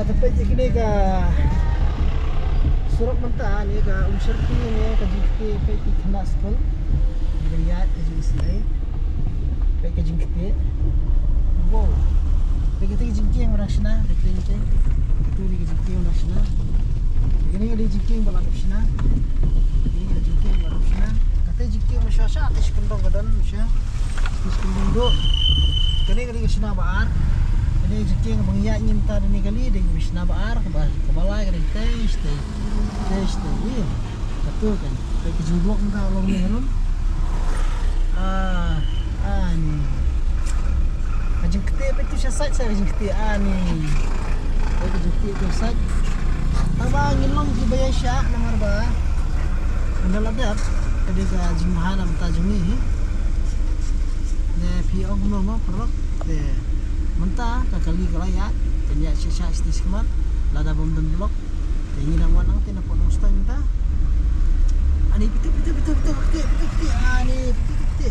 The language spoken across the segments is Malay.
Tapi kini ka surat mentah ni ka umserti ni ka jikti pe kena sekol. Dia lihat ke sini. Pe ka jikti. Wow. Pe kita jikti yang rasna, pe kita. Itu ni jikti yang rasna. Kini ada jikti yang balap sina. Ini ada jikti yang balap sina. Kata jikti yang masyasya atas kendong kadan masya. Atas kendong do. Kini kali sina baar. Ini jikti yang mengiyak nyinta ini kali dia sina baar kebala kali tes. Iya. Betul kan. Pe kejublok entah Allah ni halun. Ni. Kajing ketik pe tu syasat saya kajing ketik ni. Pe kajing ketik tu syasat. Taba ngilong si bayar syak namar ba. Anda ladap kadi ka jimahana mtajung ni. Ne pi ogno ma perok de. Mentah ka kali kalayat tanya syak stis kemat lada bom dan blok. Ini nama nang tina pon ustang ta. Ani pitu ketik. Ani pitu.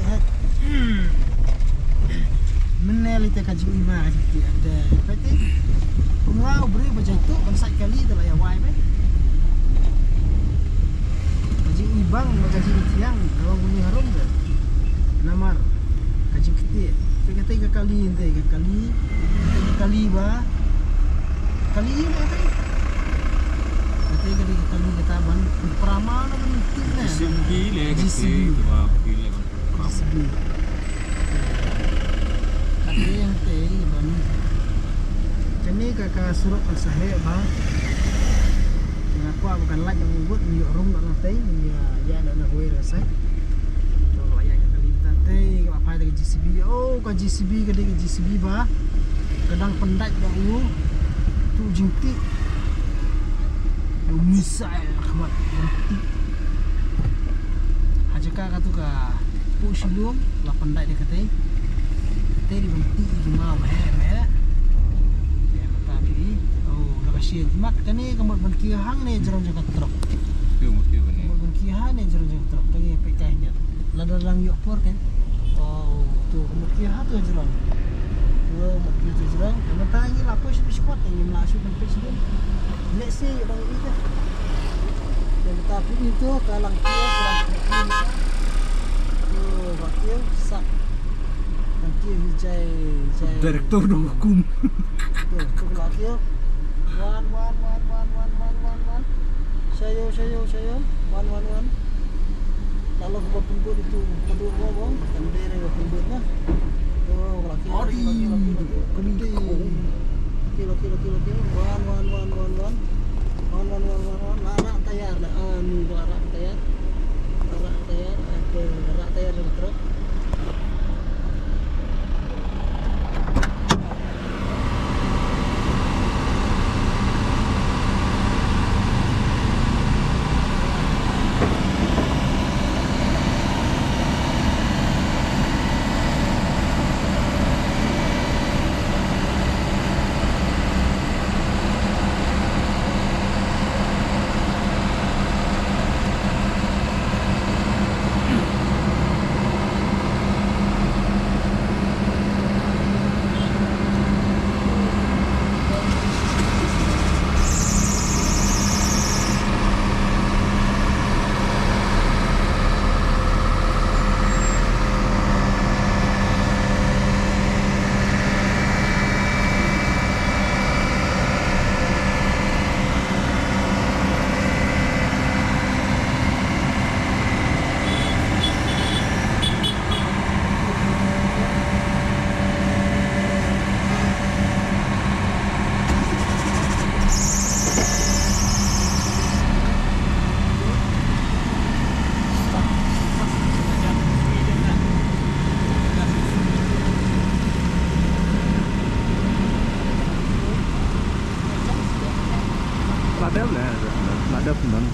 Meneli te kajing ima ketik ada. Peti Kungau beri baca itu konsep kali telah ya wai be. Kaji ibang kaji tiang kalau bunyi harum ke. Namar kaji ketik. Tiga kali ba. Kali ini kata. Kata kali kita ban peramal nanti na. GCB le GCB. GCB. Kata yang teh ban. Kini kakak suruh sahe ba. Aku bukan lagi yang buat ni rum nak nanti ya nak gue rasa. Kalau ayah kali nanti apa ada GCB. Oh ka GCB kadi GCB ba. Kadang pendat dah u tu jingti. Misail khmat jingti. Hajaka katu ka push lum la pendat dia kata. Tadi benti cuma meh. Kasih mak kani kamut bankihan ni jerong jaga truk. Mungkin ni. Kamut bankihan ni jerong jaga truk. Tangi pekahnya. Lada lang yuk por kan. Oh, tu kamut kihan tu jerong. Tu kamut tu jerong. Kamu tangi lapis biskuit ni masuk dan presiden. Let's say bang itu. Dan tapi itu kalang kia kurang. Oh, bakil sak. Nanti hijai. Direktur hukum. Tu bakil. Wan. Sayo. Wan. Lalu ke pembut itu penduk bawang, tendere ke pembutnya. Oh, laki. Kende. Kilo. Wan. Larak tayar dah. Ni larak tayar. Ada larak tayar dalam truk. Ladap lah, ladap pun.